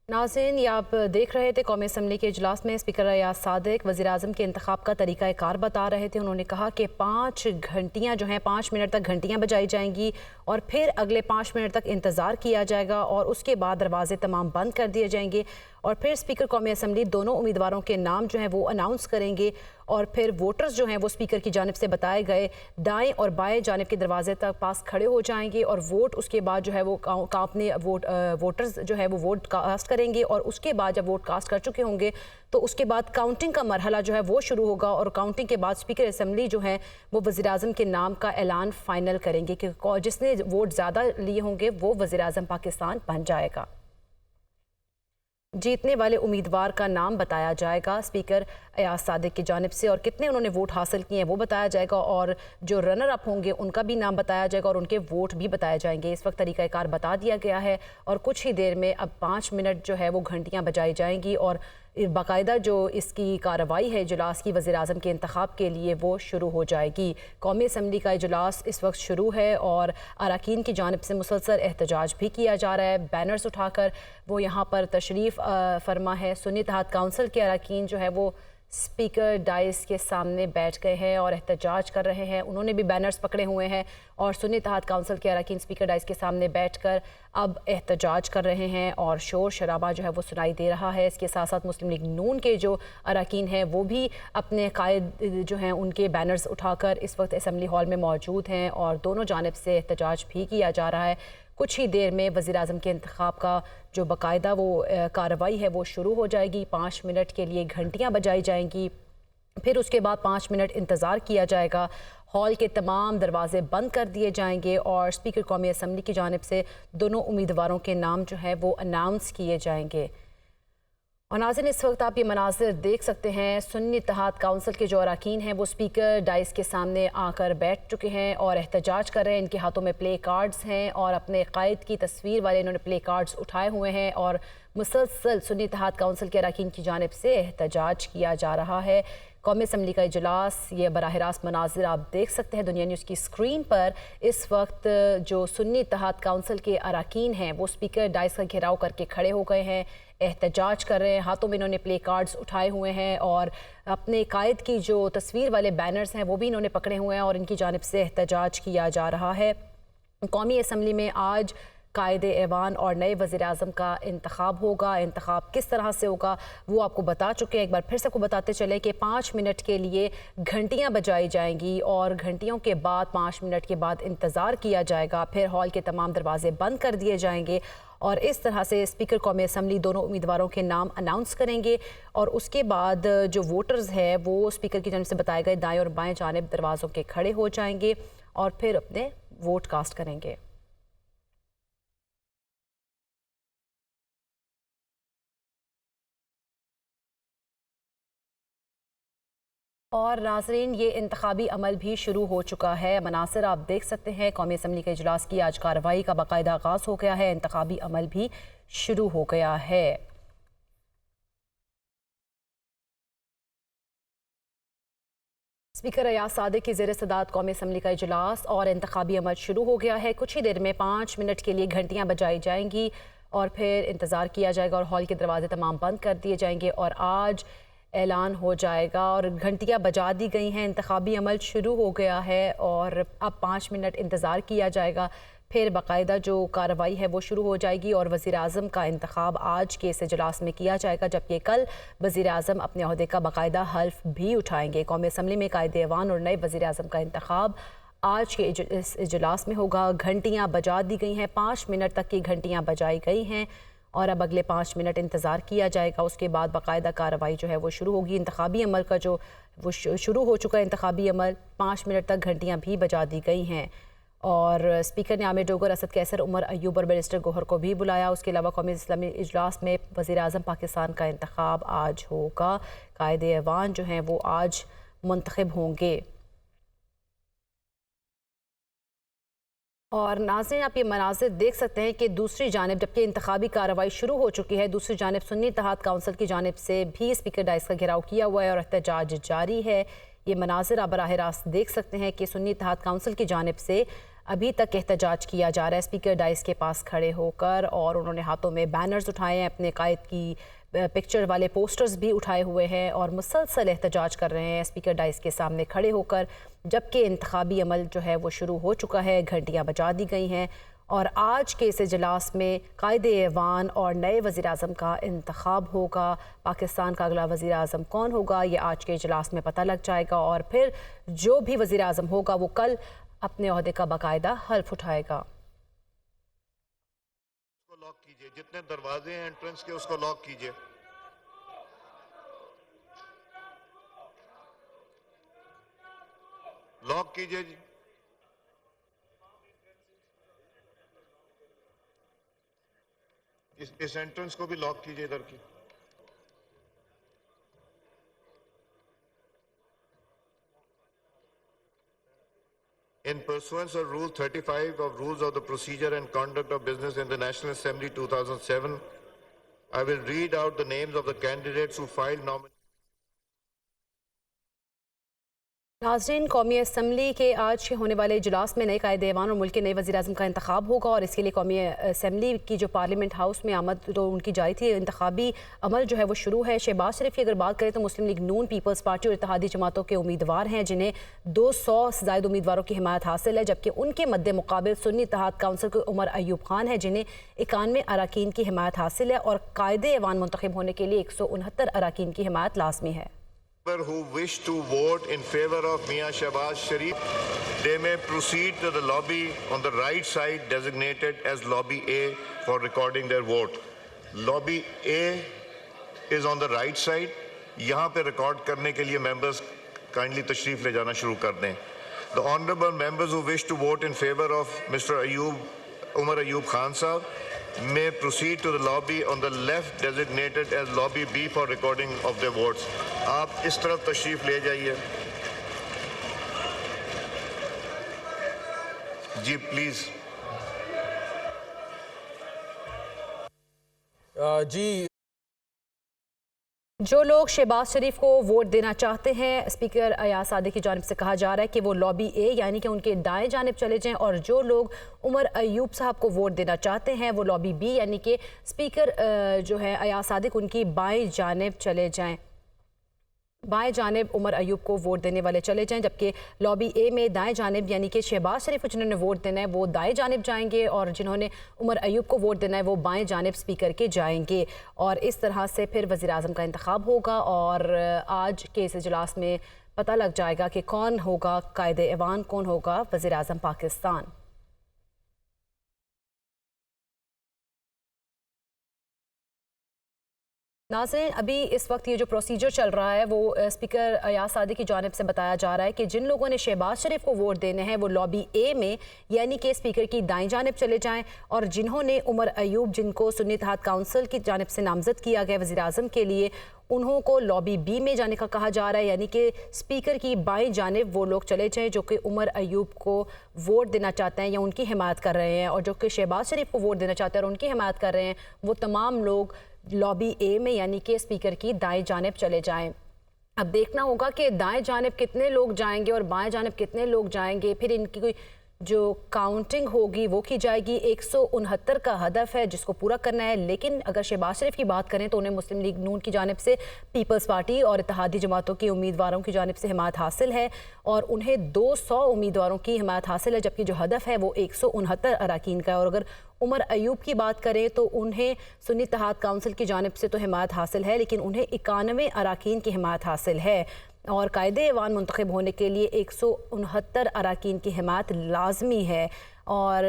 नाज़रीन, ये आप देख रहे थे कौमी असम्बली के इजलास में स्पीकर अयाज सादिक वज़ीर-ए-आज़म के इंतखाब का तरीक़ाकार बता रहे थे। उन्होंने कहा कि 5 घंटियाँ जो हैं 5 मिनट तक घंटियाँ बजाई जाएंगी और फिर अगले 5 मिनट तक इंतज़ार किया जाएगा और उसके बाद दरवाजे तमाम बंद कर दिए जाएंगे और फिर स्पीकर कौमी असम्बली दोनों उम्मीदवारों के नाम जो हैं वो अनाउंस करेंगे और फिर वोटर्स जो हैं वो स्पीकर की जानिब से बताए गए दाएं और बाएं जानिब के दरवाजे तक पास खड़े हो जाएंगे और वोट उसके बाद जो है वो अपने वोटर्स जो है वो वोट कास्ट करेंगे और उसके बाद जब वोट कास्ट कर चुके होंगे तो उसके बाद काउंटिंग का मरहला जो है वो शुरू होगा और काउंटिंग के बाद स्पीकर असम्बली जो है वो वज़ीर-ए-आज़म के नाम का ऐलान फाइनल करेंगे कि जिसने वोट ज़्यादा लिए होंगे वो वज़ीर-ए-आज़म पाकिस्तान बन जाएगा। जीतने वाले उम्मीदवार का नाम बताया जाएगा स्पीकर अयाज सादिक की जानिब से और कितने उन्होंने वोट हासिल किए हैं वो बताया जाएगा और जो रनर अप होंगे उनका भी नाम बताया जाएगा और उनके वोट भी बताए जाएंगे। इस वक्त तरीक़ाकार बता दिया गया है और कुछ ही देर में अब 5 मिनट जो है वो घंटियाँ बजाई जाएंगी और बाकायदा जो इसकी कार्रवाई है इजलास की वज़ीर-ए-आज़म के इंतखाब के लिए वो शुरू हो जाएगी। कौमी असम्बली का इजलास इस वक्त शुरू है और अरकान की जानिब से मुसलसल एहतजाज भी किया जा रहा है। बैनर्स उठाकर वो यहाँ पर तशरीफ़ फरमा है। सुन्नी इत्तेहाद काउंसिल के अरकान जो है वो स्पीकर डाइस के सामने बैठ गए हैं और एहतजाज कर रहे हैं। उन्होंने भी बैनर्स पकड़े हुए हैं और सुन्नी इत्तेहाद काउंसिल के अरकान स्पीकर डाइस के सामने बैठकर अब एहतजाज कर रहे हैं और शोर शराबा जो है वो सुनाई दे रहा है। इसके साथ साथ मुस्लिम लीग नून के जो अरकान हैं वो भी अपने कायद जो हैं उनके बैनर्स उठाकर इस वक्त असम्बली हॉल में मौजूद हैं और दोनों जानिब से एहतजाज भी किया जा रहा है। कुछ ही देर में वज़ीर-ए-आज़म के इंतखाब का जो बाकायदा वो कार्रवाई है वो शुरू हो जाएगी। 5 मिनट के लिए घंटियाँ बजाई जाएंगी, फिर उसके बाद 5 मिनट इंतज़ार किया जाएगा। हॉल के तमाम दरवाजे बंद कर दिए जाएंगे और स्पीकर कौमी असम्बली की जानिब से दोनों उम्मीदवारों के नाम जो है वो अनाउंस किए जाएंगे। और नाज़रीन, इस वक्त आप ये मनाज़िर देख सकते हैं। सुन्नी इत्तेहाद काउंसिल के जो अरकान हैं वो स्पीकर डाइस के सामने आकर बैठ चुके हैं और एहतजाज कर रहे हैं। इनके हाथों में प्ले कार्ड्स हैं और अपने कायद की तस्वीर वाले इन्होंने प्ले कार्ड्स उठाए हुए हैं और मुसलसल सुन्नी इत्तेहाद काउंसिल के अरकान की जानिब से एहतजाज किया जा रहा है। कौमी असम्बली का इजलास, ये बराह रास्त मनाजिर आप देख सकते हैं दुनिया न्यूज़ की स्क्रीन पर। इस वक्त जो सुन्नी इत्तेहाद काउंसिल के अरकान हैं वो स्पीकर डाइस का घेराव करके खड़े हो गए हैं, एहतजाज कर रहे हैं। हाथों में इन्होंने प्ले कार्ड्स उठाए हुए हैं और अपने कायद की जो तस्वीर वाले बैनर्स हैं वो भी इन्होंने पकड़े हुए हैं और इनकी जानिब से एहतजाज किया जा रहा है। कौमी असम्बली में आज कायदे ऐवान और नए वज़ीर-ए-आज़म का इंतखाब होगा। इंतखाब किस तरह से होगा वो आपको बता चुके हैं। एक बार फिर से आपको बताते चले कि 5 मिनट के लिए घंटियां बजाई जाएंगी और घंटियों के बाद 5 मिनट के बाद इंतज़ार किया जाएगा। फिर हॉल के तमाम दरवाजे बंद कर दिए जाएंगे और इस तरह से स्पीकर कौमी असम्बली दोनों उम्मीदवारों के नाम अनाउंस करेंगे और उसके बाद जो वोटर्स हैं वो स्पीकर की जानिब से बताए गए दाएँ और बाएँ जानिब दरवाज़ों के खड़े हो जाएंगे और फिर अपने वोट कास्ट करेंगे। और नाज़रीन, ये इंतखाबी अमल भी शुरू हो चुका है। मनासिर आप देख सकते हैं। कौमी असम्बली के इजलास की आज कार्रवाई का बाकायदा आगाज़ हो गया है, इंतखाबी अमल भी शुरू हो गया है। स्पीकर अयाज सादिक की ज़ेर सदारत कौमी असम्बली का इजलास और इंतखाबी अमल शुरू हो गया है। कुछ ही देर में 5 मिनट के लिए घंटियाँ बजाई जाएंगी और फिर इंतज़ार किया जाएगा और हॉल के दरवाजे तमाम बंद कर दिए जाएंगे और आज ऐलान हो जाएगा और घंटियां बजा दी गई हैं। इंतखाबी अमल शुरू हो गया है और अब 5 मिनट इंतज़ार किया जाएगा, फिर बाकायदा जो कार्रवाई है वो शुरू हो जाएगी और वज़ीर-ए-आज़म का इंतखाब आज के इस इजलास में किया जाएगा, जबकि कल वज़ीर-ए-आज़म अपने ओहदे का बाकायदा हल्फ भी उठाएंगे। कौमी असम्बली में कायदे ऐवान और नए वज़ीर-ए-आज़म का इंतखाब आज के इस इजलास में होगा। घंटियाँ बजा दी गई हैं, 5 मिनट तक की घंटियाँ बजाई गई हैं और अब अगले 5 मिनट इंतज़ार किया जाएगा। उसके बाद बाकायदा कार्रवाई जो है वो शुरू होगी। इंतखाबी अमल का जो वो शुरू हो चुका है इंतखाबी अमल, 5 मिनट तक घंटियां भी बजा दी गई हैं और स्पीकर ने आमिर डोगर, असद कैसर, उमर अयूब और बैरिस्टर गौहर को भी बुलाया। उसके अलावा कौमी इस्लामी इजलास में वज़ीर-ए-आज़म पाकिस्तान का इंतखाब आज होगा। कायदे ऐवान जो हैं वो आज मुंतखब होंगे। और नाज़रीन, आप ये मनाज़िर देख सकते हैं कि दूसरी जानिब जबकि इंतखाबी कार्रवाई शुरू हो चुकी है, दूसरी जानिब सुन्नी इत्तेहाद काउंसिल की जानिब से भी स्पीकर डाइस का घेराव किया हुआ है और एहतजाज जारी है। ये मनाज़िर आप बराह रास्त देख सकते हैं कि सुन्नी इत्तेहाद काउंसिल की जानिब से अभी तक एहतजाज किया जा रहा है स्पीकर डाइस के पास खड़े होकर, और उन्होंने हाथों में बैनर्स उठाए हैं, अपने कायद की पिक्चर वाले पोस्टर्स भी उठाए हुए हैं और मुसलसल एहतजाज कर रहे हैं स्पीकर डाइस के सामने खड़े होकर। जबकि इंतखाबी अमल जो है वो शुरू हो चुका है, घंटियाँ बजा दी गई हैं और आज के इस इजलास में कायदे ऐवान और नए वज़ीर-ए-आज़म का इंतखाब होगा। पाकिस्तान का अगला वज़ीर-ए-आज़म कौन होगा ये आज के इजलास में पता लग जाएगा और फिर जो भी वज़ीर-ए-आज़म होगा वो कल अपने ओहदे का बाकायदा हल्फ उठाएगा। लॉक कीजिए, जितने दरवाजे हैं एंट्रेंस के उसको लॉक कीजिए। लॉक कीजिए जी। इस एंट्रेंस को भी लॉक कीजिए इधर की। In pursuance of Rule 35 of Rules of the Procedure and Conduct of Business in the National Assembly 2007, I will read out the names of the candidates who filed nominations. नाज़रीन, कौमी assembly के आज होने वाले इजलास में नए कायदे ऐवान और मुल्क के नए वज़ीर-ए-आज़म का इंतखाब होगा और इसके लिए कौमी असम्बली की जो पार्लियामेंट हाउस में आमद तो उनकी जारी थी, इंतखाबी अमल जो है वो शुरू है। शहबाज शरीफ की अगर बात करें तो मुस्लिम लीग नून, पीपल्स पार्टी और इत्तेहादी जमातों के उम्मीदवार हैं जिन्हें 200 से ज़ायद उम्मीदवारों की हिमायत हासिल है, जबकि उनके मद्दे मुकाबिल सुन्नी इत्तेहाद काउंसिल के उमर अयूब खान हैं जिन्हें 91 अराकीन की हिमायत हासिल है और कायदे ऐवान मुंतखब होने के लिए 169 अराकीन की हिमायत लाजमी है। Who wish to vote in favor of Mia Shehbaz Sharif, they may proceed to the lobby on the right side designated as lobby A for recording their vote. Lobby A is on the right side. यहाँ पे record करने के लिए members kindly तशरीफ ले जाना शुरू कर दें. The honorable members who wish to vote in favor of Mr. Umar Ayub Khan Sahab may proceed to the lobby on the left designated as lobby B for recording of their votes. आप इस तरफ तशरीफ ले जाइए जी please. जी जो लोग शहबाज शरीफ को vote देना चाहते हैं, स्पीकर अयाज सादिक की जानिब से कहा जा रहा है कि वो लॉबी ए यानी कि उनके दाएं जानिब चले जाएं और जो लोग उमर अयूब साहब को वोट देना चाहते हैं वो लॉबी बी यानी कि स्पीकर जो है अयाज सादिक उनकी बाएं जानिब चले जाएं, बाएं जानिब उमर अयूब को वोट देने वाले चले जाएं, जबकि लॉबी ए में दाएं जानिब यानी कि शहबाज शरीफ को जिन्होंने वोट देना है वो दाएं जानिब जाएंगे और जिन्होंने उमर अयूब को वोट देना है वो बाएं जानिब स्पीकर के जाएंगे और इस तरह से फिर वज़ीर-ए-आज़म का इंतखाब होगा और आज के इस इजलास में पता लग जाएगा कि कौन होगा कायदे ऐवान, कौन होगा वज़ीर-ए-आज़म पाकिस्तान। नाज़रीन, अभी इस वक्त ये जो प्रोसीजर चल रहा है वो स्पीकर अयाज सादिक की जानिब से बताया जा रहा है कि जिन लोगों ने शहबाज शरीफ को वोट देने हैं वो लॉबी ए में यानी कि स्पीकर की दाईं जानिब चले जाएं और जिन्होंने उमर अयूब जिनको सुन्नी इत्तेहाद काउंसिल की जानिब से नामजद किया गया वज़ीर-ए-आज़म के लिए उन्हों को लॉबी बी में जाने का कहा जा रहा है यानी कि स्पीकर की बाईं जानिब वो लोग चले जाएँ जो कि उमर अयूब को वोट देना चाहते हैं या उनकी हिमायत कर रहे हैं और जो कि शहबाज शरीफ को वोट देना चाहते हैं और उनकी हिमायत कर रहे हैं वो तमाम लोग लॉबी ए में यानी कि स्पीकर की दाएं जानिब चले जाएं। अब देखना होगा कि दाएं जानिब कितने लोग जाएंगे और बाएं जानिब कितने लोग जाएंगे, फिर इनकी कोई जो काउंटिंग होगी वो की जाएगी। 169 का हदफ है जिसको पूरा करना है, लेकिन अगर शहबाज शरीफ की बात करें तो उन्हें मुस्लिम लीग नून की जानिब से, पीपल्स पार्टी और इत्तेहादी जमातों के उम्मीदवारों की जानिब से हिमायत हासिल है और उन्हें 200 उम्मीदवारों की हिमायत हासिल है, जबकि जो हदफ है वो 169 अराकीन का है। और अगर उमर अयूब की बात करें तो उन्हें सुन्नी इत्तेहाद काउंसिल की जानिब से तो हिमायत हासिल है लेकिन उन्हें 91 अराकीन की हिमायत हासिल है और कायदे ऐवान मुंतखब होने के लिए 169 अराकीन की हिमायत लाजमी है। और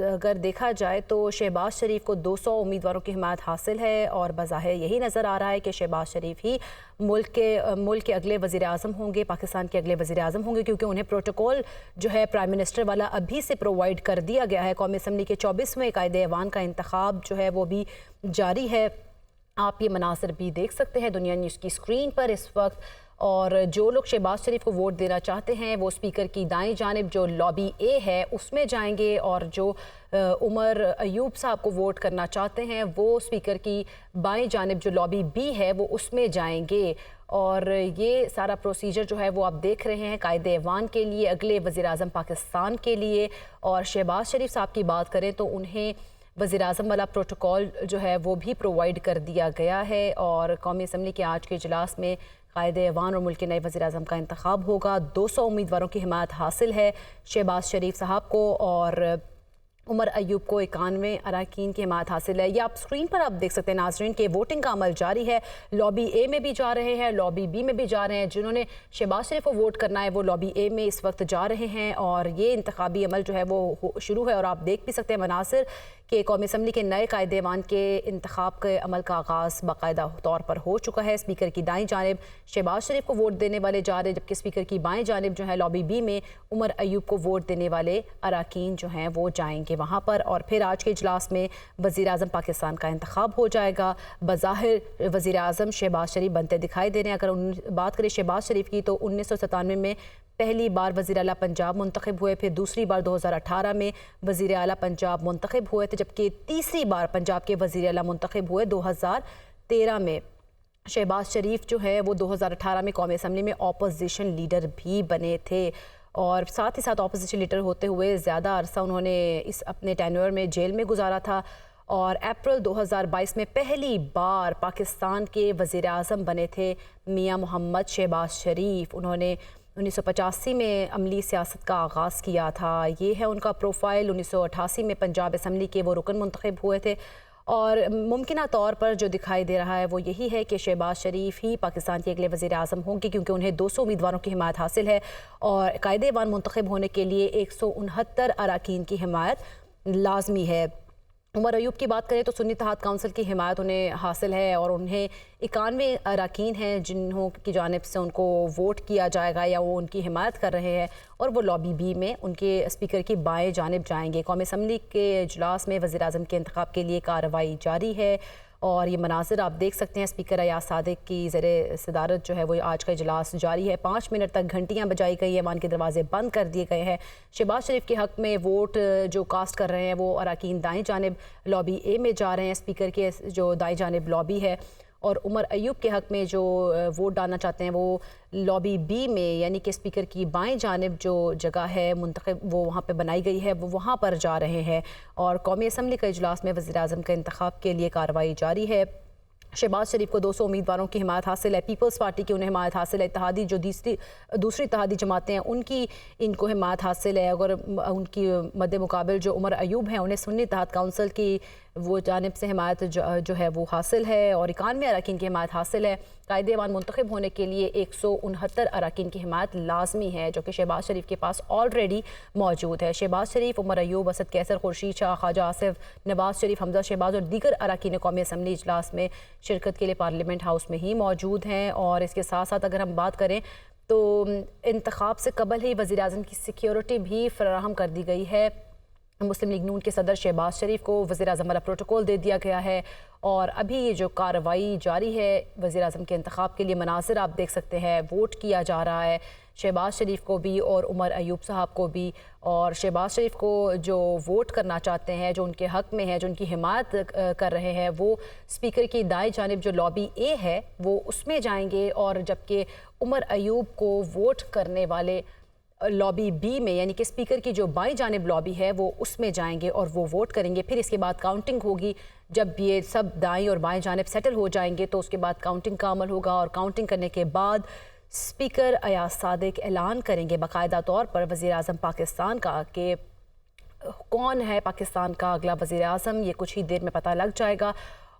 अगर देखा जाए तो शहबाज शरीफ को 200 उम्मीदवारों की हिमायत हासिल है और बज़ाहिर यही नज़र आ रहा है कि शहबाज शरीफ ही मुल्क के अगले वज़ीर-ए-आज़म होंगे, पाकिस्तान के अगले वज़ीर-ए-आज़म होंगे, क्योंकि उन्हें प्रोटोकॉल जो है प्राइम मिनिस्टर वाला अभी से प्रोवाइड कर दिया गया है। कौमी असम्बली के 24वें कायदे ऐवान का इंतखाब जो है वो भी जारी है। आप ये मनासिर भी देख सकते हैं दुनिया न्यूज़ की स्क्रीन पर इस वक्त। और जो लोग शहबाज शरीफ को वोट देना चाहते हैं वो स्पीकर की दाईं जानिब जो लॉबी ए है उसमें जाएंगे और जो उमर अयूब साहब को वोट करना चाहते हैं वो स्पीकर की बाईं जानिब जो लॉबी बी है वो उसमें जाएंगे। और ये सारा प्रोसीजर जो है वो आप देख रहे हैं कायदे ऐवान के लिए, अगले वज़ीर-ए-आज़म पाकिस्तान के लिए। और शहबाज शरीफ साहब की बात करें तो उन्हें वज़ीर-ए-आज़म वाला प्रोटोकॉल जो है वो भी प्रोवाइड कर दिया गया है और कौमी असम्बली के आज के इजलास में कायदे ऐवान और मुल्क के नए वज़ीर-ए-आज़म का इंतखाब होगा। 200 उम्मीदवारों की हिमायत हासिल है शहबाज शरीफ साहब को और उमर अयूब को 91 अरकान की हिमायत हासिल है। ये आप स्क्रीन पर आप देख सकते हैं नाज़रीन के वोटिंग का अमल जारी है। लॉबी ए में भी जा रहे हैं, लॉबी बी में भी जा रहे हैं। जिन्होंने शहबाज शरीफ को वोट करना है वो लॉबी ए में इस वक्त जा रहे हैं और ये इंतखाबी अमल जो है वो शुरू है और आप देख भी सकते हैं मनासिर कि कौमी असम्बली के नए कायदे ऐवान के इंतखाब के अमल का आगाज़ बाकायदा तौर पर हो चुका है। स्पीकर की दाईं जानिब शहबाज शरीफ को वोट देने वाले जा रहे हैं, जबकि स्पीकर की बाएं जानिब जो है लॉबी बी में उमर अयूब को वोट देने वाले अरकान जो हैं वो जाएंगे वहाँ पर। और फिर आज के इजलास में वज़ीर-ए-आज़म पाकिस्तान का इंतखाब हो जाएगा। बज़ाहिर वज़ीर-ए-आज़म शहबाज शरीफ बनते दिखाई दे रहे हैं। अगर बात करें शहबाज शरीफ की तो 1997 में पहली बार वज़ीर आला पंजाब मुंतखब हुए, फिर दूसरी बार 2018 में वज़ीर आला पंजाब मुंतखब हुए थे, जबकि तीसरी बार पंजाब के वज़ीर आला मुंतखब हुए 2013 में। शहबाज शरीफ जो है वो 2018 में कौमी असम्बली में अपोजिशन लीडर भी बने थे और साथ ही साथ अपोजिशन लीडर होते हुए ज़्यादा अरसा उन्होंने इस अपने टेन्योर में जेल में गुजारा था और अप्रैल 2022 में पहली बार पाकिस्तान के वज़ीर-ए-आज़म बने थे मियां मोहम्मद शहबाज शरीफ। उन्होंने 1985 में अमली सियासत का आगाज़ किया था। ये है उनका प्रोफाइल। 1988 में पंजाब असम्बली के वो रुकन मुंतखब हुए थे और मुमकिना तौर पर जो दिखाई दे रहा है वो यही है कि शहबाज शरीफ ही पाकिस्तान के अगले वज़ीर-ए-आज़म होंगे, क्योंकि उन्हें 200 उम्मीदवारों की हिमायत हासिल है और कायदे ऐवान मुंतखब होने के लिए 169 अरकान की हिमायत लाजमी है। उमर अयूब की बात करें तो सुन्नी इत्तेहाद काउंसिल की हिमायत उन्हें हासिल है और उन्हें 91 अरकान हैं जिन्हों की जानिब से उनको वोट किया जाएगा या वो उनकी हिमायत कर रहे हैं और वो लॉबी बी में उनके स्पीकर की बाएं जानिब जाएंगे। कौमी असम्बली के इजलास में वज़ीर-ए-आज़म के इंतखाब के लिए कार्रवाई जारी है और ये मनासिर आप देख सकते हैं। स्पीकर अयाज सादिक की ज़ेरे सदारत जो है वो आज का इजलास जारी है। 5 मिनट तक घंटियाँ बजाई गई हैं, ऐवान के दरवाजे बंद कर दिए गए हैं। शहबाज शरीफ के हक़ में वोट जो कास्ट कर रहे हैं वो अरकान दाईं जानिब लॉबी ए में जा रहे हैं, स्पीकर के जो दाईं जानिब लॉबी है, और उमर अयूब के हक़ में जो वोट डालना चाहते हैं वो लॉबी बी में यानी कि स्पीकर की बाएं जानिब जो जगह है मुंतखब वो वहाँ पे बनाई गई है वो वहाँ पर जा रहे हैं। और कौमी असम्बली का इजलास में वज़ीर-ए-आज़म के इंतखाब के लिए कार्रवाई जारी है। शहबाज शरीफ को 200 उम्मीदवारों की हिमायत हासिल है। पीपल्स पार्टी की उन्हें हिमायत हासिल है। इत्तेहादी जो दूसरी इत्तेहादी जमातें हैं उनकी इनको हिमायत हासिल है। अगर उनकी मद्दे मुकाबिल जो उमर अयूब हैं उन्हें सुन्नी इत्तेहाद काउंसिल की वो जानिब से हिमायत जो है वो हासिल है और 91 अरकान की हिमायत हासिल है। कायदे ऐवान मुंतखब होने के लिए 169 अरकान की हिमायत लाजमी है जो कि शहबाज शरीफ के पास ऑलरेडी मौजूद है। शहबाज शरीफ, उमर अयूब, असद कैसर, खुर्शीद शाह, ख्वाजा आसिफ, नवाज शरीफ, हमजा शहबाज और दीगर अरकान कौमी असम्बली इजलास में शिरकत के लिए पार्लियामेंट हाउस में ही मौजूद हैं। और इसके साथ साथ अगर हम बात करें तो इंतखाब से कबल ही वज़ीर-ए-आज़म की सिक्योरिटी भी फराहम कर दी गई है। मुस्लिम लीग नून के सदर शहबाज शरीफ को वज़ीर-ए-आज़म वाला प्रोटोकॉल दे दिया गया है और अभी ये जो कार्रवाई जारी है वज़ीर-ए-आज़म के इंतखाब के लिए मनासिर आप देख सकते हैं। वोट किया जा रहा है शहबाज शरीफ को भी और उमर अयूब साहब को भी। और शहबाज शरीफ को जो वोट करना चाहते हैं, जो उनके हक़ में है, जो उनकी हिमायत कर रहे हैं, वो स्पीकर की दाएं जानिब जो लॉबी ए है वो उसमें जाएंगे और जबकि उमर अयूब को वोट करने वाले लॉबी बी में यानी कि स्पीकर की जो बाईं जानिब लॉबी है वो उसमें जाएंगे और वो वोट करेंगे। फिर इसके बाद काउंटिंग होगी। जब ये सब दाईं और बाएं जानिब सेटल हो जाएंगे तो उसके बाद काउंटिंग का अमल होगा और काउंटिंग करने के बाद स्पीकर अयाज सादिक ऐलान करेंगे बाकायदा तौर पर वज़ीर-ए-आज़म पाकिस्तान का कि कौन है पाकिस्तान का अगला वज़ीर-ए-आज़म। ये कुछ ही देर में पता लग जाएगा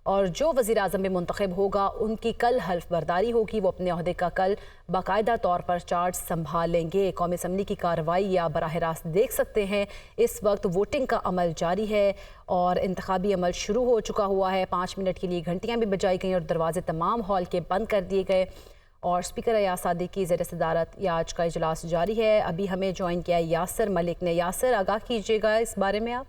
और जो वज़ीर-ए-आज़म में मुंतखब होगा उनकी कल हल्फ बर्दारी होगी। वो अपने अहदे का कल बाकायदा तौर पर चार्ज संभालेंगे। कौमी असम्बली की कार्रवाई या बराह रास्त देख सकते हैं। इस वक्त वोटिंग का अमल जारी है और इंतखाबी अमल शुरू हो चुका हुआ है। 5 मिनट के लिए घंटियाँ भी बजाई गई और दरवाजे तमाम हॉल के बंद कर दिए गए और स्पीकर अयाज सादिक की ज़ेर सदारत या आज का इजलास जारी है। अभी हमें ज्वाइन किया यासर मलिक ने। यासर, आगाह कीजिएगा इस बारे में आप।